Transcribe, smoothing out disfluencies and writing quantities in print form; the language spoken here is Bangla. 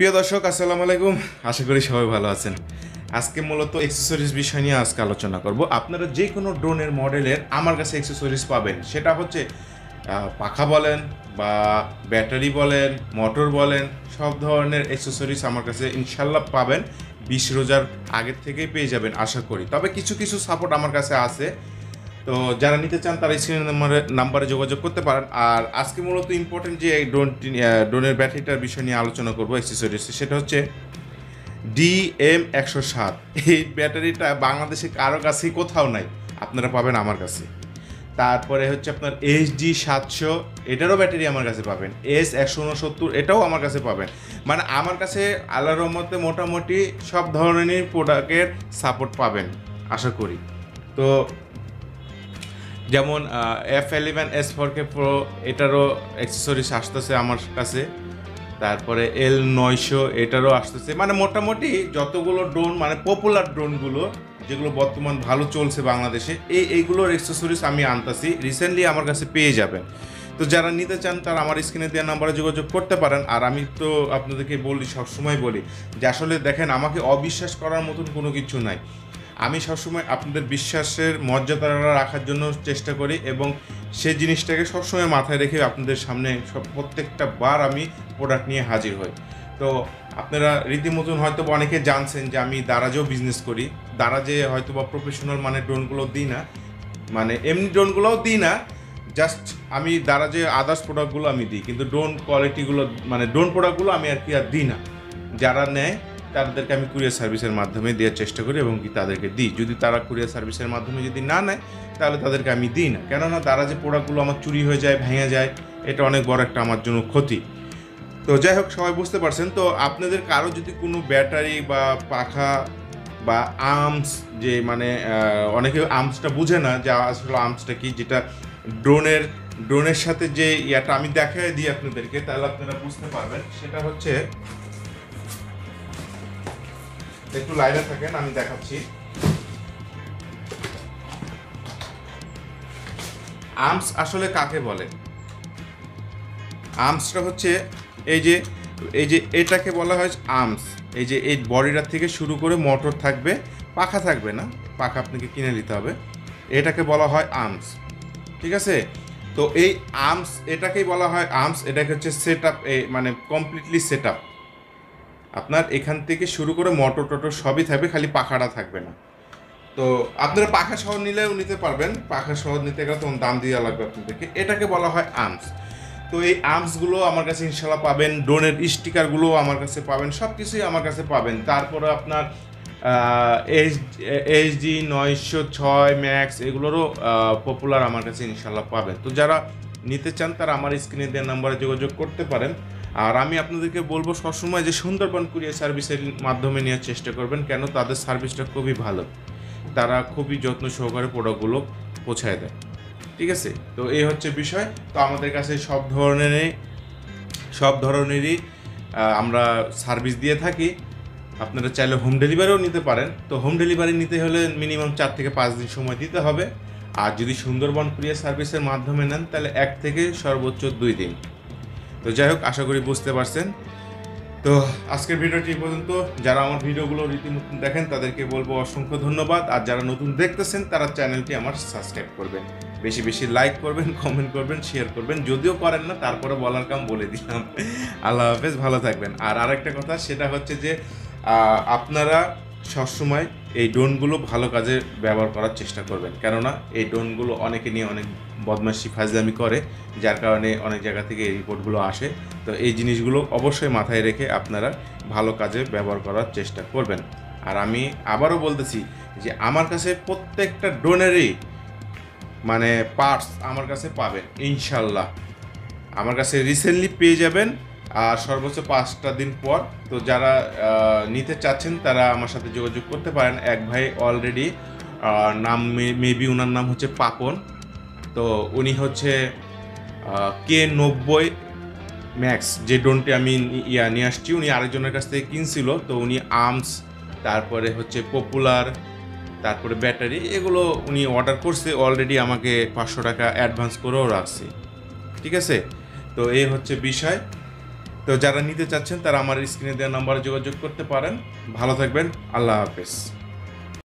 প্রিয় দর্শক, আসসালামু আলাইকুম। আশা করি সবাই ভালো আছেন। আজকে মূলত অ্যাক্সেসরিজ বিষয় নিয়ে আজকে আলোচনা করব। আপনারা যে কোনো ড্রোনের মডেলের আমার কাছে অ্যাক্সেসরিজ পাবেন, সেটা হচ্ছে পাখা বলেন বা ব্যাটারি বলেন, মোটর বলেন, সব ধরনের অ্যাক্সেসরিজ আমার কাছে ইনশাল্লাহ পাবেন। 20 রোজার আগের থেকেই পেয়ে যাবেন আশা করি। তবে কিছু কিছু সাপোর্ট আমার কাছে আছে, তো যারা নিতে চান তারা স্ক্রিন নাম্বারে যোগাযোগ করতে পারেন। আর আজকে মূলত ইম্পর্টেন্ট যে এই ড্রোনের ব্যাটারিটার বিষয় নিয়ে আলোচনা করবো অ্যাক্সেসরিজ, সেটা হচ্ছে DM107। এই ব্যাটারিটা বাংলাদেশে কারো কাছেই কোথাও নাই, আপনারা পাবেন আমার কাছে। তারপরে হচ্ছে আপনার HD700, এটারও ব্যাটারি আমার কাছে পাবেন। S169, এটাও আমার কাছে পাবেন। মানে আমার কাছে আল্লাহর রহমতে মোটামুটি সব ধরনের প্রোডাক্টের সাপোর্ট পাবেন আশা করি। তো যেমন F11S4K Pro, এটারও অ্যাক্সেসরিজ আসতেছে আমার কাছে। তারপরে L900, এটারও আসতেছে। মানে মোটামুটি যতগুলো ড্রোন, মানে পপুলার ড্রোনগুলো যেগুলো বর্তমান ভালো চলছে বাংলাদেশে, এইগুলোর অ্যাক্সেসরিজ আমি আনতাছি। রিসেন্টলি আমার কাছে পেয়ে যাবেন। তো যারা নিতে চান তারা আমার স্ক্রিনে দেওয়া নাম্বারে যোগাযোগ করতে পারেন। আর আমি তো আপনাদেরকে বলি, সবসময় বলি যে আসলে দেখেন, আমাকে অবিশ্বাস করার মতন কোনো কিছু নাই। আমি সবসময় আপনাদের বিশ্বাসের মর্যাদা রাখার জন্য চেষ্টা করি, এবং সেই জিনিসটাকে সবসময় মাথায় রেখে আপনাদের সামনে প্রত্যেকটা বার আমি প্রোডাক্ট নিয়ে হাজির হই। তো আপনারা রীতিমতন হয়তো অনেকে জানছেন যে আমি দারাজেও বিজনেস করি। দারাজে হয়তো বা প্রফেশনাল মানে ড্রোনগুলো দিই না, মানে এমনি ড্রোনগুলোও দিই না, জাস্ট আমি দারাজে আদার্স প্রোডাক্টগুলো আমি দিই, কিন্তু ড্রোন কোয়ালিটিগুলো মানে ড্রোন প্রোডাক্টগুলো আমি আর কি আর দিই না। যারা নেয় তাদেরকে আমি কুরিয়ার সার্ভিসের মাধ্যমে দেওয়ার চেষ্টা করি এবং কি তাদেরকে দিই। যদি তারা কুরিয়ার সার্ভিসের মাধ্যমে যদি না নেয়, তাহলে তাদেরকে আমি দিই না। কেননা তারা যে প্রোডাক্টগুলো আমার চুরি হয়ে যায়, ভেঙে যায়, এটা অনেক বড় একটা আমার জন্য ক্ষতি। তো যাই হোক, সবাই বুঝতে পারছেন। তো আপনাদের কারো যদি কোনো ব্যাটারি বা পাখা বা আর্মস, যে মানে অনেকে আর্মসটা বুঝে না যে আসলে আর্মসটা কি, যেটা ড্রোনের সাথে যে ইয়াটা আমি দেখাই দিই আপনাদেরকে, তাহলে আপনারা বুঝতে পারবেন। সেটা হচ্ছে, একটু লাইনে থাকেন, আমি দেখাচ্ছি। আর্মস আসলে কাকে বলে? আর্মসটা হচ্ছে এই যে এটাকে বলা হয় আর্মস। এই যে এই বডিটার থেকে শুরু করে মোটর থাকবে, পাখা থাকবে না, পাখা আপনাকে কিনে নিতে হবে। এটাকে বলা হয় আর্মস, ঠিক আছে? তো এই আর্মস, এটাকেই বলা হয় আর্মস। এটাকে হচ্ছে সেট আপ, মানে কমপ্লিটলি সেট আপ। আপনার এখান থেকে শুরু করে মোটর টোটর সবই থাকবে, খালি পাখাটা থাকবে না। তো আপনারা পাখা সহ নিলেও নিতে পারবেন। পাখা সহ নিতে গেলে তখন দাম দেওয়া লাগবে আপনাদেরকে। এটাকে বলা হয় আর্মস। তো এই আর্মসগুলো আমার কাছে ইনশাল্লাহ পাবেন। ড্রোনের স্টিকারগুলো আমার কাছে পাবেন, সব কিছুই আমার কাছে পাবেন। তারপরে আপনার HD906 ম্যাক্স, এগুলোরও পপুলার আমার কাছে ইনশাল্লাহ পাবেন। তো যারা নিতে চান তারা আমার স্ক্রিনে দেওয়া নাম্বারে যোগাযোগ করতে পারেন। আর আমি আপনাদেরকে বলবো সবসময় যে সুন্দরবন কুরিয়ার সার্ভিসের মাধ্যমে নেওয়ার চেষ্টা করবেন। কেন? তাদের সার্ভিসটা খুবই ভালো, তারা খুবই যত্ন সহকারে প্রোডাক্টগুলো পৌঁছায় দেয়, ঠিক আছে? তো এই হচ্ছে বিষয়। তো আমাদের কাছে সব ধরনেরই আমরা সার্ভিস দিয়ে থাকি। আপনারা চাইলে হোম ডেলিভারিও নিতে পারেন। তো হোম ডেলিভারি নিতে হলে মিনিমাম 4 থেকে 5 দিন সময় দিতে হবে। আর যদি সুন্দরবন কুরিয়ার সার্ভিসের মাধ্যমে নেন, তাহলে 1 থেকে সর্বোচ্চ 2 দিন। তো যাই হোক, আশা করি বুঝতে পারছেন। তো আজকের ভিডিওটি পর্যন্ত। যারা আমার ভিডিওগুলো রীতিমতো দেখেন তাদেরকে বলবো অসংখ্য ধন্যবাদ। আর যারা নতুন দেখতেছেন তারা চ্যানেলটি আমার সাবস্ক্রাইব করবেন, বেশি বেশি লাইক করবেন, কমেন্ট করবেন, শেয়ার করবেন। যদিও করেন না, তারপরে বলার কাম বলে দিলাম। আল্লাহ হাফেজ, ভালো থাকবেন। আর আরেকটা কথা, সেটা হচ্ছে যে আপনারা সবসময় এই ড্রোনগুলো ভালো কাজে ব্যবহার করার চেষ্টা করবেন। কেননা এই ড্রোনগুলো অনেকে নিয়ে অনেক বদমাশি ফাজলামি করে, যার কারণে অনেক জায়গা থেকে এই রিপোর্টগুলো আসে। তো এই জিনিসগুলো অবশ্যই মাথায় রেখে আপনারা ভালো কাজে ব্যবহার করার চেষ্টা করবেন। আর আমি আবারও বলতেছি যে আমার কাছে প্রত্যেকটা ড্রোনেরই মানে পার্টস আমার কাছে পাবেন ইনশাল্লাহ। আমার কাছে রিসেন্টলি পেয়ে যাবেন, আর সর্বোচ্চ 5টা দিন পর। তো যারা নিতে চাচ্ছেন তারা আমার সাথে যোগাযোগ করতে পারেন। এক ভাই অলরেডি নাম, মেবি ওনার নাম হচ্ছে পাপন। তো উনি হচ্ছে K90 ম্যাক্স, যে ড্রোনটি আমি নিয়ে আসছি, উনি আরেকজনের কাছ থেকে কিনছিল। তো উনি আর্মস, তারপরে হচ্ছে পপুলার, তারপরে ব্যাটারি, এগুলো উনি অর্ডার করছে অলরেডি। আমাকে 500 টাকা অ্যাডভান্স করেও রাখছে, ঠিক আছে? তো এই হচ্ছে বিষয়। তো যারা নিতে চাচ্ছেন তারা আমার স্ক্রিনে দেওয়া নাম্বারে যোগাযোগ করতে পারেন। ভালো থাকবেন, আল্লাহ হাফেজ।